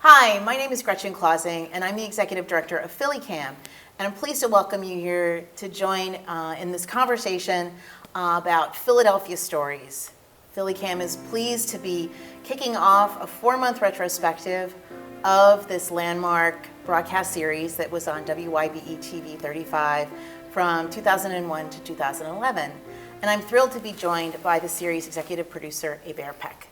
Hi, my name is Gretchen Clausing, and I'm the Executive Director of PhillyCAM, and I'm pleased to welcome you here to join in this conversation about Philadelphia stories. PhillyCAM is pleased to be kicking off a 4-month retrospective of this landmark broadcast series that was on WYBE TV 35 from 2001 to 2011. And I'm thrilled to be joined by the series executive producer, Hébert Peck.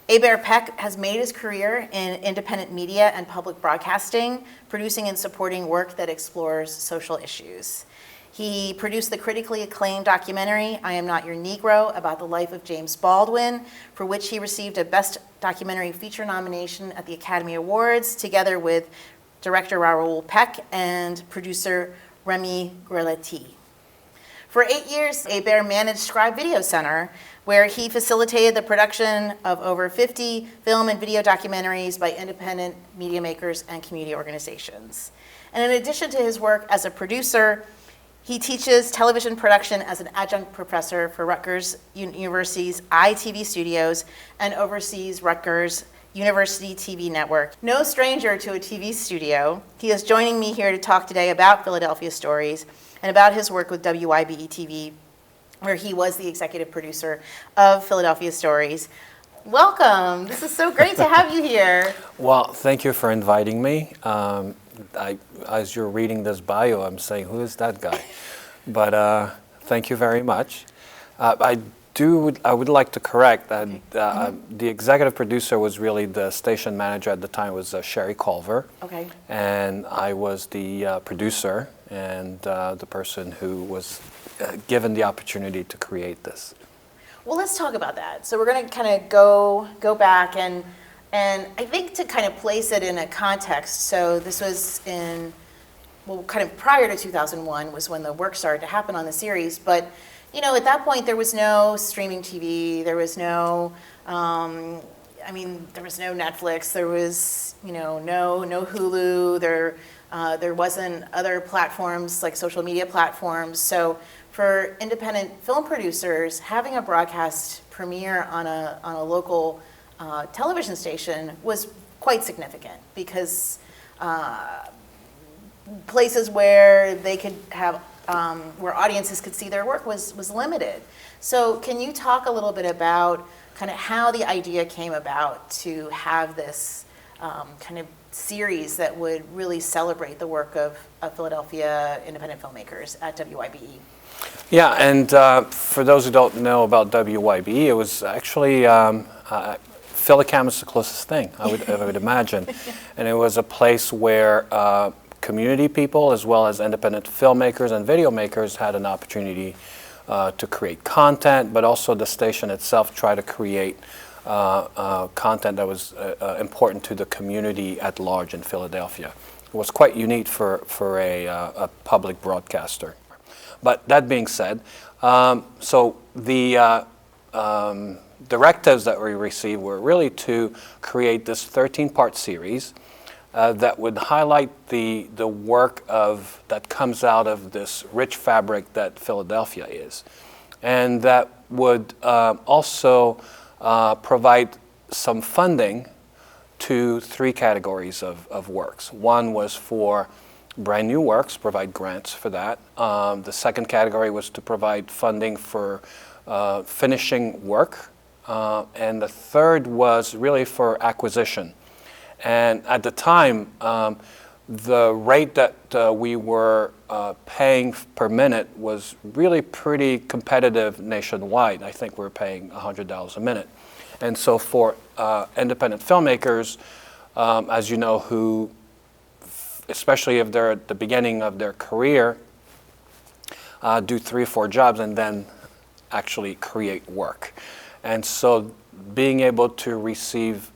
Hébert Peck has made his career in independent media and public broadcasting, producing and supporting work that explores social issues. He produced the critically acclaimed documentary, I Am Not Your Negro, about the life of James Baldwin, for which he received a Best Documentary Feature nomination at the Academy Awards, together with director Raoul Peck and producer Remy Grelletti. For 8 years, Hébert managed Scribe Video Center, where he facilitated the production of over 50 film and video documentaries by independent media makers and community organizations. And in addition to his work as a producer, he teaches television production as an adjunct professor for Rutgers University's iTV Studios and oversees Rutgers University TV Network. No stranger to a TV studio, he is joining me here to talk today about Philadelphia stories and about his work with WYBE TV, where he was the executive producer of Philadelphia Stories. Welcome. This is so great to have you here. Well, thank you for inviting me. As you're reading this bio, I'm saying, who is that guy? But thank you very much. I would like to correct that the executive producer was really the station manager at the time, was Sherry Culver. Okay. And I was the producer and the person who was given the opportunity to create this. Well, let's talk about that. So we're going to kind of go back and I think to kind of place it in a context. So this was kind of prior to 2001 was when the work started to happen on the series. But you know, at that point there was no streaming TV. There was no, there was no Netflix. There was, no Hulu. There wasn't other platforms like social media platforms. So for independent film producers, having a broadcast premiere on a local television station was quite significant because places where they could have, where audiences could see their work was limited. So can you talk a little bit about kind of how the idea came about to have this kind of series that would really celebrate the work of Philadelphia independent filmmakers at WYBE? Yeah, and for those who don't know about WYBE, it was actually PhillyCAM is the closest thing, I would imagine. And it was a place where community people as well as independent filmmakers and video makers had an opportunity to create content, but also the station itself tried to create content that was important to the community at large in Philadelphia. It was quite unique for a public broadcaster. But that being said, so the directives that we received were really to create this 13-part series that would highlight the work that comes out of this rich fabric that Philadelphia is. And that would also provide some funding to 3 categories of works. One was for brand new works, provide grants for that. The second category was to provide funding for finishing work. And the third was really for acquisition. And at the time, the rate that we were paying per minute was really pretty competitive nationwide. I think we were paying $100 a minute. And so for independent filmmakers, as you know, who, especially if they're at the beginning of their career, do 3 or 4 jobs and then actually create work. And so being able to receive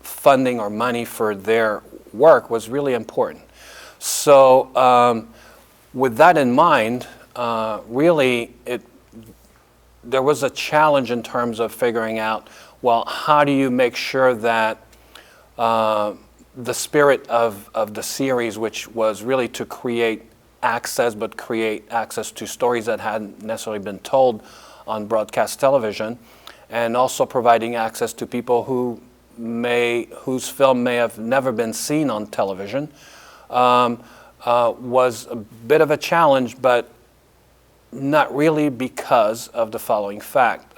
funding or money for their work was really important. So with that in mind, really there was a challenge in terms of figuring out, well, how do you make sure that the spirit of the series, which was really to create access, but create access to stories that hadn't necessarily been told on broadcast television, and also providing access to people who whose film may have never been seen on television was a bit of a challenge, but not really because of the following fact.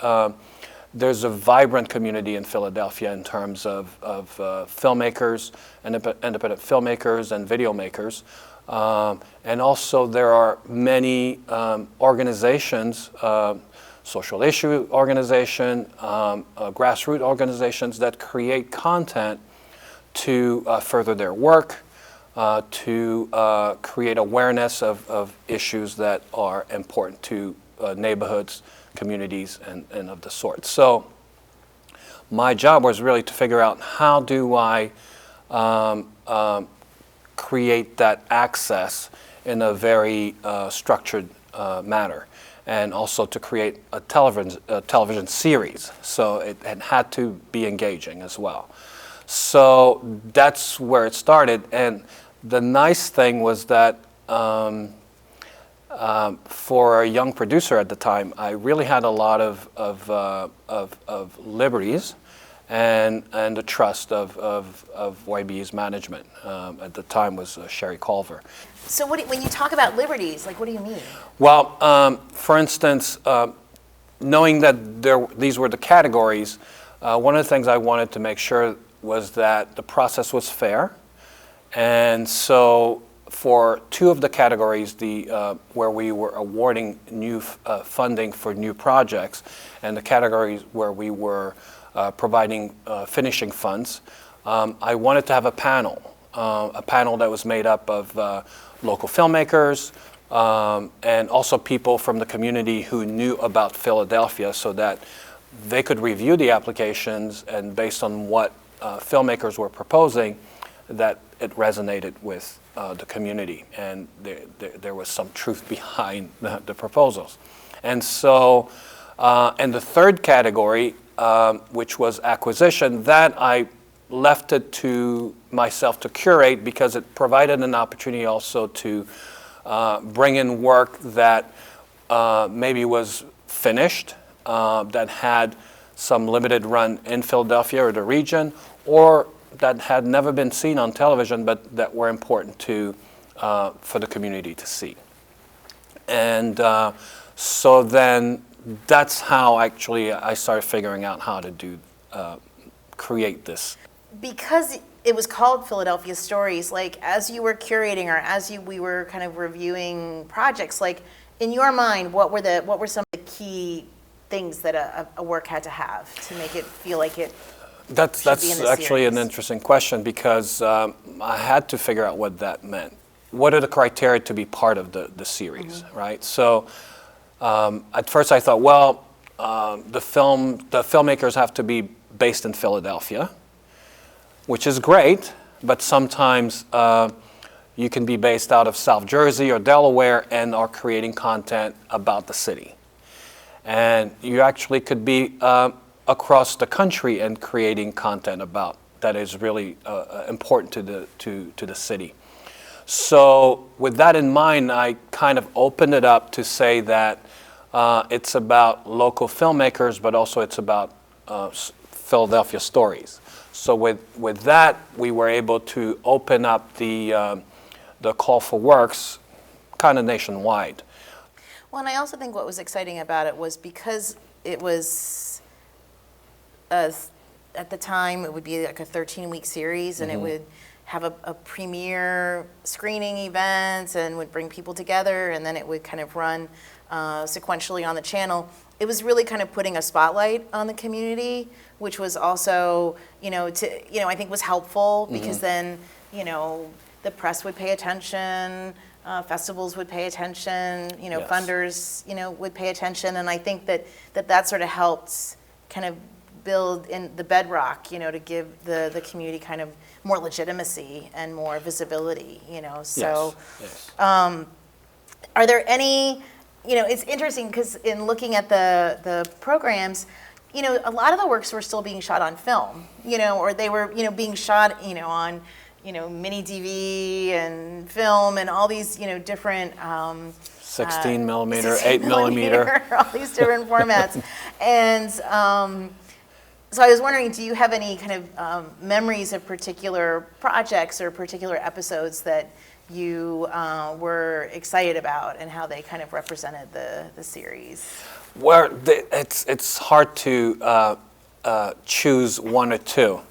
There's a vibrant community in Philadelphia in terms of filmmakers, independent filmmakers and video makers. And also there are many organizations, social issue organizations, grassroots organizations that create content to further their work, to create awareness of issues that are important to neighborhoods, communities, and of the sort. So my job was really to figure out how do I create that access in a very structured manner, and also to create a television series. So it had to be engaging as well. So that's where it started, and the nice thing was that for a young producer at the time, I really had a lot of liberties and the trust of YBE's management. At the time was Sherry Culver. So when you talk about liberties, like what do you mean? Well, for instance, knowing that these were the categories, one of the things I wanted to make sure was that the process was fair. And so for two of the categories, where we were awarding new funding for new projects, and the categories where we were providing finishing funds, I wanted to have a panel that was made up of local filmmakers and also people from the community who knew about Philadelphia, so that they could review the applications, and based on what filmmakers were proposing, that it resonated with the community, and there was some truth behind the proposals. And so, and the third category, which was acquisition, that I left it to myself to curate, because it provided an opportunity also to bring in work that maybe was finished, that had some limited run in Philadelphia or the region, or that had never been seen on television, but that were important for the community to see. And so then that's how actually I started figuring out how to create this. Because it was called Philadelphia Stories, like as you were curating, or as we were kind of reviewing projects, like in your mind, what were some of the key things that a work had to have to make it feel like it That's actually an interesting question, because I had to figure out what that meant. What are the criteria to be part of the series, right? So at first I thought, well, the filmmakers have to be based in Philadelphia, which is great, but sometimes you can be based out of South Jersey or Delaware and are creating content about the city. And you actually could be across the country and creating content about that is really important to the city. So with that in mind, I kind of opened it up to say that it's about local filmmakers, but also it's about Philadelphia stories. So with that, we were able to open up the call for works kind of nationwide. Well, and I also think what was exciting about it was because it was, at the time, it would be like a 13-week series, and it would have a premiere screening event and would bring people together, and then it would kind of run sequentially on the channel. It was really kind of putting a spotlight on the community, which was also, I think was helpful, because then, the press would pay attention, festivals would pay attention, Yes. funders, would pay attention, and I think that sort of helped kind of build in the bedrock, to give the community kind of more legitimacy and more visibility, So, Yes. Are there any, it's interesting because in looking at the programs, a lot of the works were still being shot on film, or they were, being shot, on, mini DV and film and all these, different 16 millimeter, 8 millimeter. all these different formats. And So I was wondering, do you have any kind of memories of particular projects or particular episodes that you were excited about and how they kind of represented the series? Well, it's hard to choose one or two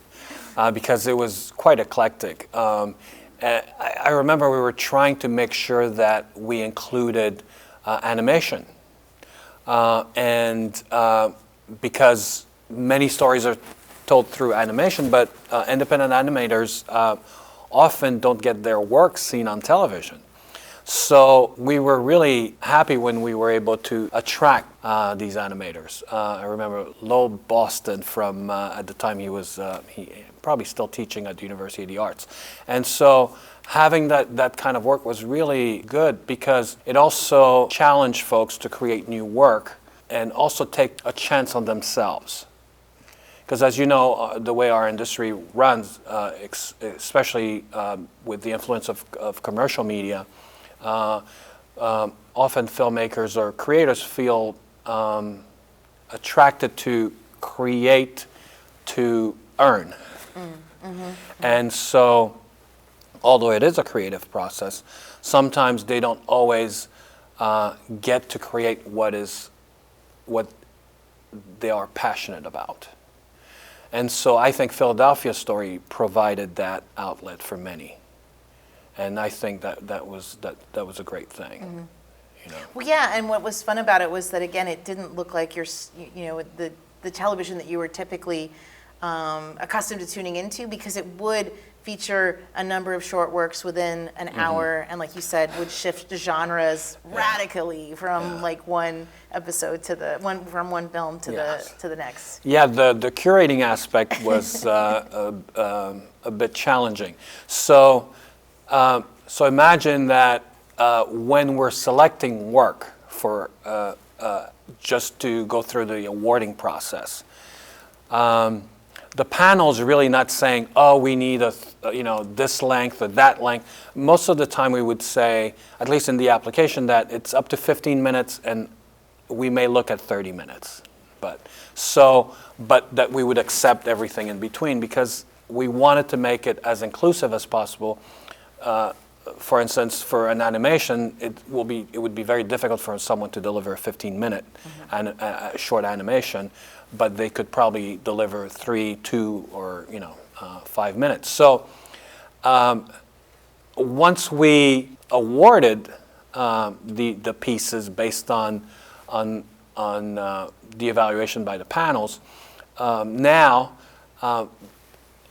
because it was quite eclectic. I remember we were trying to make sure that we included animation. Because many stories are told through animation, but independent animators often don't get their work seen on television. So we were really happy when we were able to attract these animators. I remember Lowell Boston from, at the time he was probably still teaching at the University of the Arts. And so having that kind of work was really good because it also challenged folks to create new work and also take a chance on themselves. Because as you know, the way our industry runs, especially with the influence of commercial media, often filmmakers or creators feel attracted to create to earn. Mm-hmm. And so, although it is a creative process, sometimes they don't always get to create what they are passionate about. And so I think Philadelphia's story provided that outlet for many. And I think that was a great thing. Mm-hmm. You know? Well, yeah, and what was fun about it was that, again, it didn't look like the television that you were typically accustomed to tuning into, because it would feature a number of short works within an hour, and like you said, would shift the genres radically from like one episode to from one film to the next. Yeah, the curating aspect was a bit challenging. So imagine that when we're selecting work for just to go through the awarding process. The panel's really not saying, oh, we need this length or that length. Most of the time we would say, at least in the application, that it's up to 15 minutes and we may look at 30 minutes. But that we would accept everything in between because we wanted to make it as inclusive as possible. For instance, for an animation, it would be very difficult for someone to deliver a 15-minute short animation, but they could probably deliver 3, 2, or 5 minutes. So once we awarded the pieces based on the evaluation by the panels, now I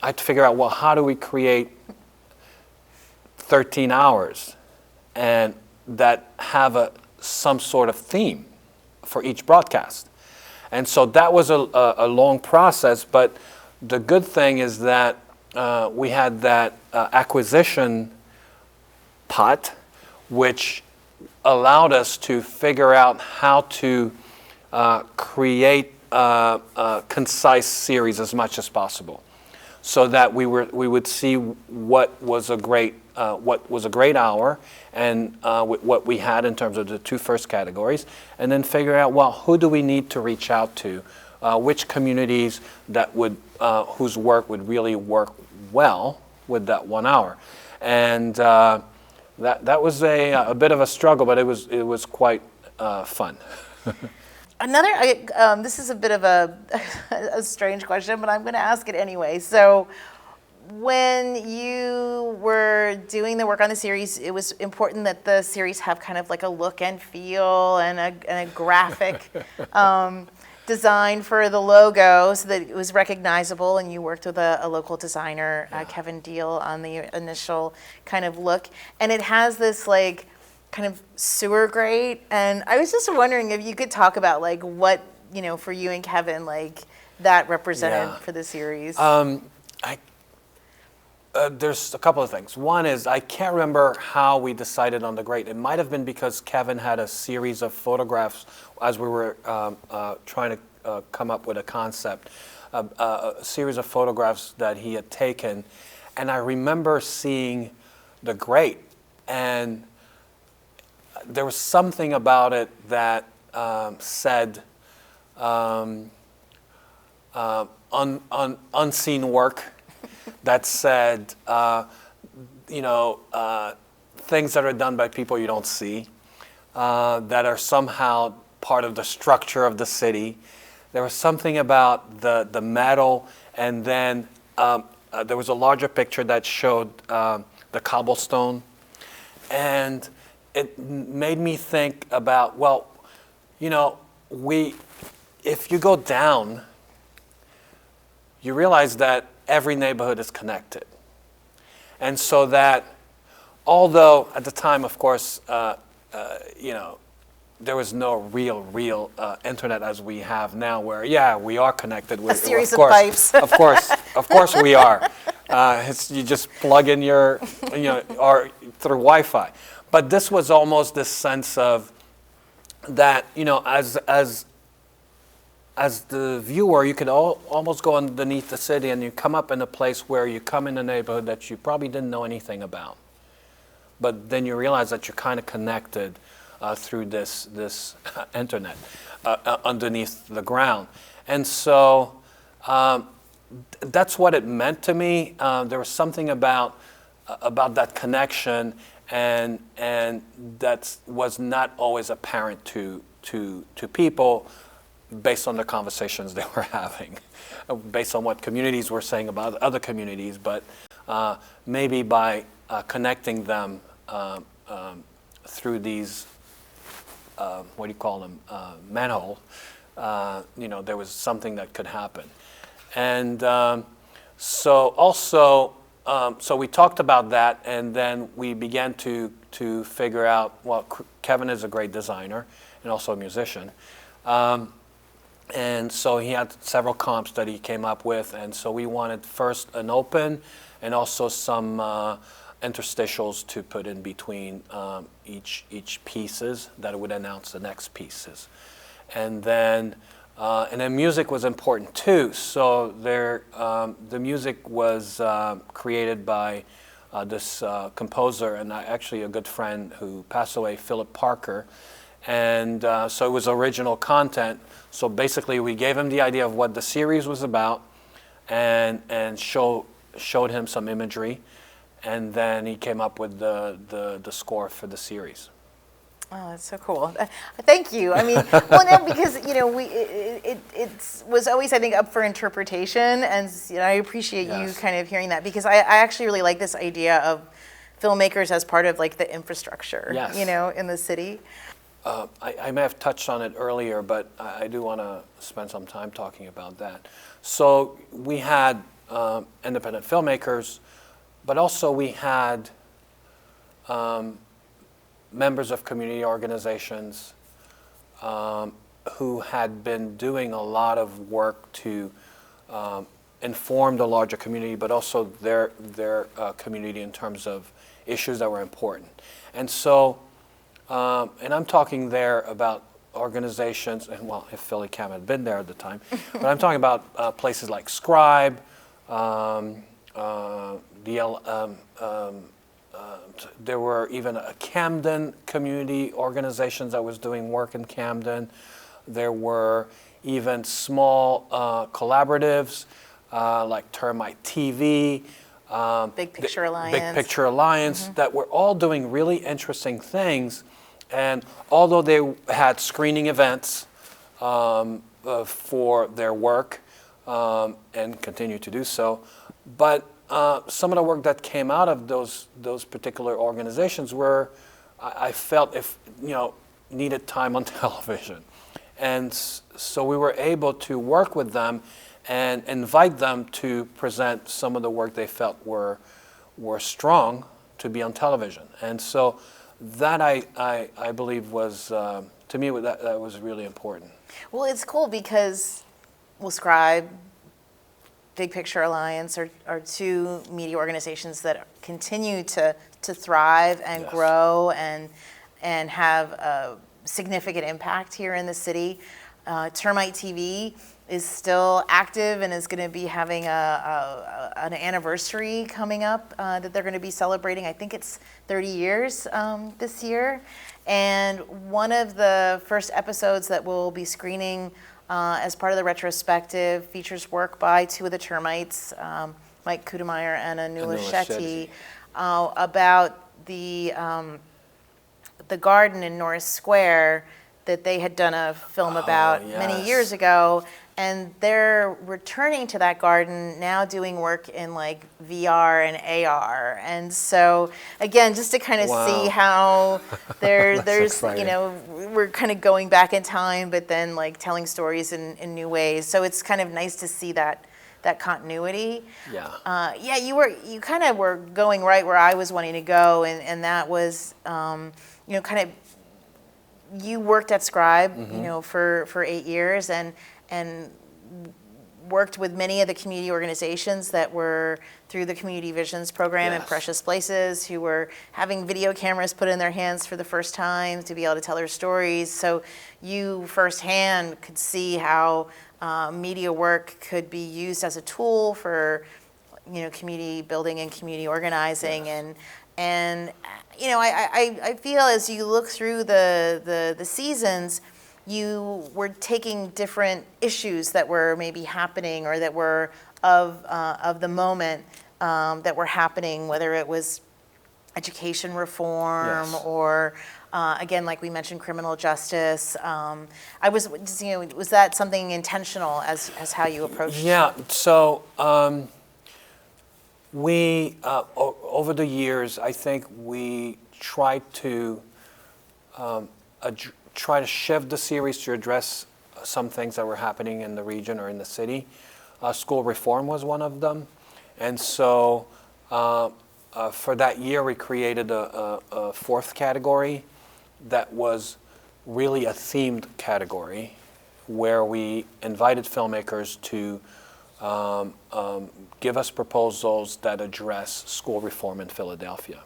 had to figure out, well, how do we create 13 hours and that have some sort of theme for each broadcast. And so that was a long process, but the good thing is that we had that acquisition pot, which allowed us to figure out how to create a concise series as much as possible, so that we would see what was a great hour and what we had in terms of the 2 first categories, and then figure out, well, who do we need to reach out to, which communities that would whose work would really work well with that 1 hour, and that was a bit of a struggle, but it was quite fun. This is a bit of a strange question, but I'm going to ask it anyway. So, when you were doing the work on the series, it was important that the series have kind of like a look and feel and a graphic design for the logo so that it was recognizable, and you worked with a local designer, Kevin Deal, on the initial kind of look. And it has this like kind of sewer grate, and I was just wondering if you could talk about like what, for you and Kevin, like that represented for the series. There's a couple of things. One is, I can't remember how we decided on the grade. It might have been because Kevin had a series of photographs as we were trying to come up with a concept, a series of photographs that he had taken. And I remember seeing the grade, and there was something about it that said, unseen work that said, things that are done by people you don't see, that are somehow part of the structure of the city. There was something about the metal, and then there was a larger picture that showed the cobblestone. And it made me think about, well, if you go down, you realize that every neighborhood is connected. And so that, although at the time, of course, there was no real internet as we have now, where we are connected with a series of pipes. Of course we are. You just plug in or through Wi-Fi. But this was almost this sense of that, as the viewer, you could almost go underneath the city, and you come up in a place where you come in a neighborhood that you probably didn't know anything about. But then you realize that you're kind of connected through this internet underneath the ground. And so that's what it meant to me. There was something about that connection, and that was not always apparent to people based on the conversations they were having, based on what communities were saying about other communities, but maybe by connecting them through these, what do you call them, manhole, there was something that could happen. And so we talked about that, and then we began to figure out, well, Kevin is a great designer and also a musician. And so he had several comps that he came up with, and so we wanted first an open and also some interstitials to put in between each pieces that would announce the next pieces. And then music was important too. So the music was created by this composer and actually a good friend who passed away, Philip Parker. And so it was original content. So basically we gave him the idea of what the series was about, and showed him some imagery, and then he came up with the score for the series. Oh, that's so cool. Thank you. I mean, well, no, because, it was always, I think, up for interpretation, and I appreciate you kind of hearing that, because I actually really like this idea of filmmakers as part of like the infrastructure, in the city. I may have touched on it earlier, but I do want to spend some time talking about that. So we had independent filmmakers, but also we had members of community organizations who had been doing a lot of work to inform the larger community, but also their community in terms of issues that were important. And so, and I'm talking there about organizations, and well, if PhillyCAM had been there at the time, but I'm talking about places like Scribe, there were even a Camden community organizations that was doing work in Camden. There were even small collaboratives like Termite TV, Big Picture Alliance, that were all doing really interesting things. And although they had screening events for their work and continue to do so, but some of the work that came out of those particular organizations were, I felt, needed time on television. And so we were able to work with them and invite them to present some of the work they felt were strong to be on television. And so that I believe was, to me, that was really important. Well, it's cool because, Scribe, Big Picture Alliance are two media organizations that continue to thrive and grow and have a significant impact here in the city. Termite TV is still active and is going to be having an anniversary coming up that they're going to be celebrating. I think it's 30 years this year. And one of the first episodes that we'll be screening as part of the retrospective, features work by two of the termites, Mike Kudemeyer and Anula Shetty, about the garden in Norris Square that they had done a film about many years ago, and they're returning to that garden now, doing work in like VR and AR. And so again, just to kind of see how there's you know, we're kind of going back in time, but then like telling stories in new ways. So it's kind of nice to see that continuity. Yeah, you kind of were going right where I was wanting to go, and that was you know, kind of, you worked at Scribe, you know, for 8 years, and worked with many of the community organizations that were through the Community Visions program in Precious Places, who were having video cameras put in their hands for the first time to be able to tell their stories. So you firsthand could see how media work could be used as a tool for, you know, community building and community organizing. And you know, I feel as you look through the seasons, you were taking different issues that were maybe happening or that were of the moment that were happening, whether it was education reform or again, like we mentioned, criminal justice. I was, you know, was that something intentional as how you approached it? Yeah. So we over the years, I think we tried to try to shift the series to address some things that were happening in the region or in the city. School reform was one of them, and so for that year we created a fourth category that was really a themed category, where we invited filmmakers to give us proposals that address school reform in Philadelphia.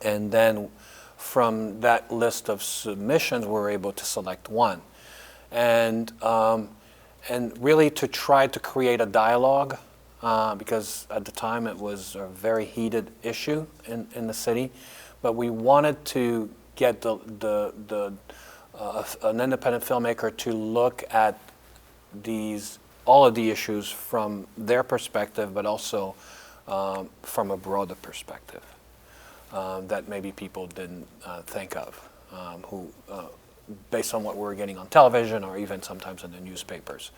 And then from that list of submissions, we were able to select one. And really to try to create a dialogue, because at the time it was a very heated issue in the city. But we wanted to get an independent filmmaker to look at all of the issues from their perspective, but also from a broader perspective that maybe people didn't think of, based on what we were getting on television or even sometimes in the newspapers.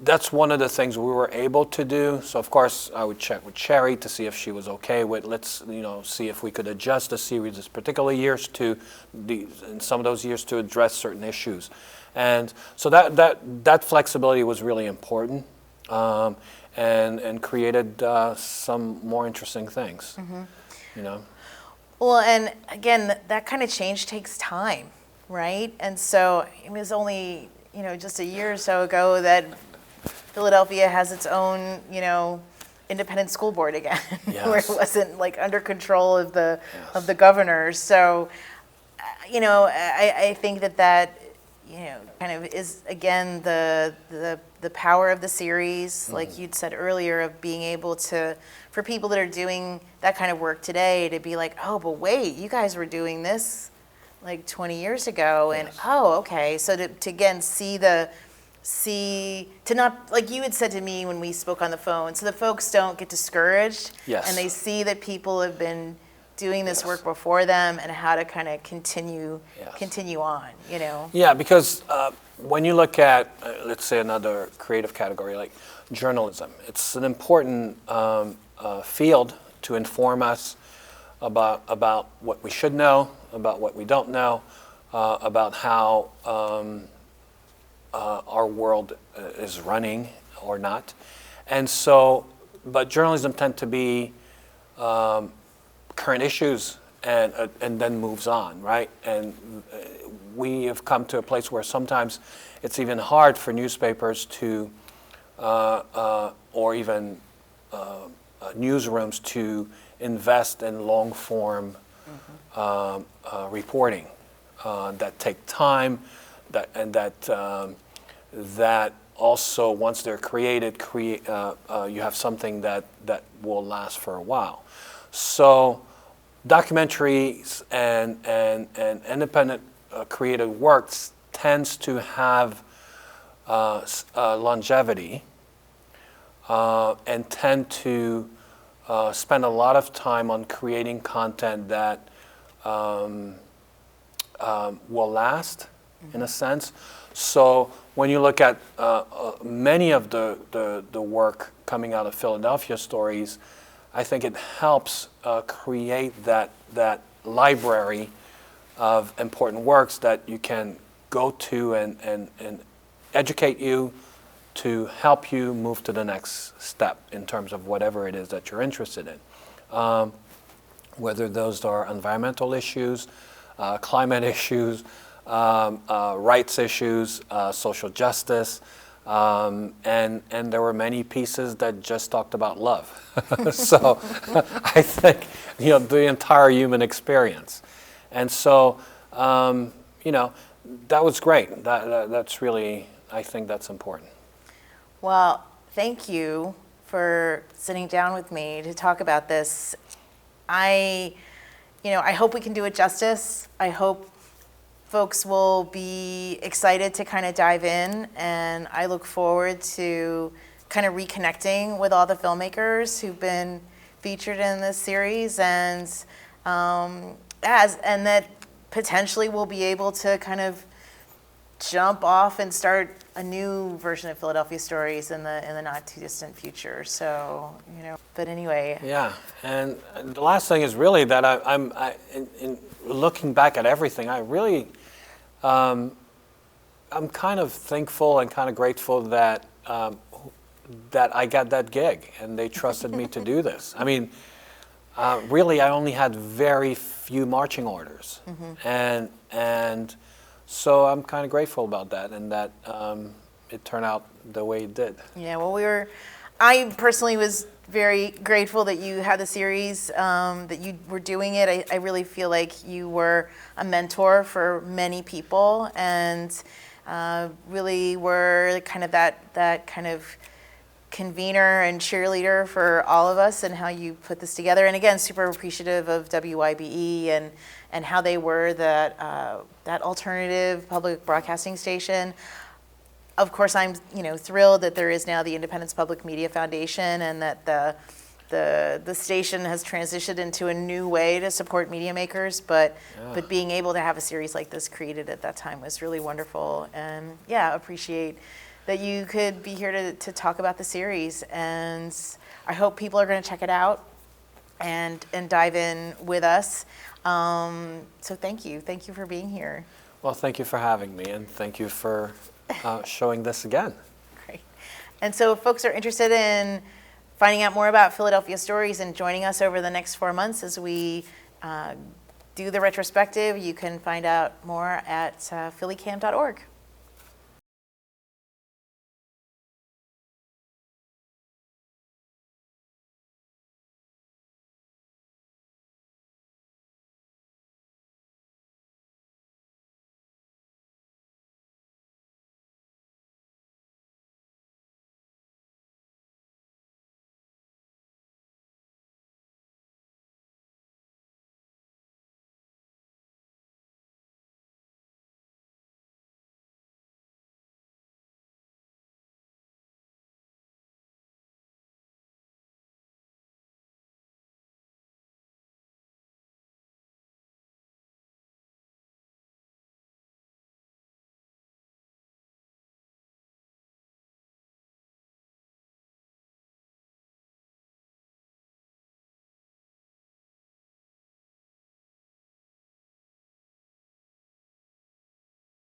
That's one of the things we were able to do. So of course I would check with Sherry to see if she was okay with, let's see if we could adjust the series this particular years in some of those years to address certain issues. And so that flexibility was really important, and created some more interesting things. You know. Well, and again, that kind of change takes time, right? And so it was only, just a year or so ago that Philadelphia has its own, independent school board again, where it wasn't like under control of the governor. So, I think that kind of is again the power of the series, like you'd said earlier, of being able to, for people that are doing that kind of work today, to be like, oh, but wait, you guys were doing this like 20 years ago, and oh, okay. So to again to not, like you had said to me when we spoke on the phone, so the folks don't get discouraged, and they see that people have been doing this work before them and how to kind of continue on, Yeah, because when you look at, let's say, another creative category like journalism, it's an important field to inform us about what we should know, about what we don't know, about how our world is running or not. And so, but journalism tend to be current issues and then moves on, right? And we have come to a place where sometimes it's even hard for newspapers to, or even newsrooms to invest in long-form reporting that take time, that also, once they're created, you have something that will last for a while. So documentaries and independent creative works tends to have longevity and tend to spend a lot of time on creating content that will last, in a sense. So when you look at many of the work coming out of Philadelphia Stories, I think it helps create that library of important works that you can go to and educate you, to help you move to the next step in terms of whatever it is that you're interested in. Whether those are environmental issues, climate issues, rights issues, social justice, and there were many pieces that just talked about love. So I think, the entire human experience. And so, that was great. That's really, I think that's important. Well, thank you for sitting down with me to talk about this. I hope we can do it justice. I hope folks will be excited to kind of dive in, and I look forward to kind of reconnecting with all the filmmakers who've been featured in this series, and that potentially we'll be able to kind of jump off and start a new version of Philadelphia Stories in the not too distant future. So, but anyway. Yeah, and the last thing is really that in looking back at everything, I really, I'm kind of thankful and kind of grateful that that I got that gig and they trusted me to do this. I mean, really, I only had very few marching orders, and so I'm kind of grateful about that, and that it turned out the way it did. Yeah, well, I personally was very grateful that you had the series, that you were doing it. I really feel like you were a mentor for many people, and really were kind of that kind of convener and cheerleader for all of us, and how you put this together. And again, super appreciative of WYBE and how they were that alternative public broadcasting station. Of course, I'm thrilled that there is now the Independence Public Media Foundation, and that the station has transitioned into a new way to support media makers. But being able to have a series like this created at that time was really wonderful. And appreciate that you could be here to talk about the series. And I hope people are going to check it out and dive in with us. So thank you for being here. Well, thank you for having me, and thank you for showing this again. Great. And so if folks are interested in finding out more about Philadelphia Stories and joining us over the next 4 months as we do the retrospective, you can find out more at phillycam.org.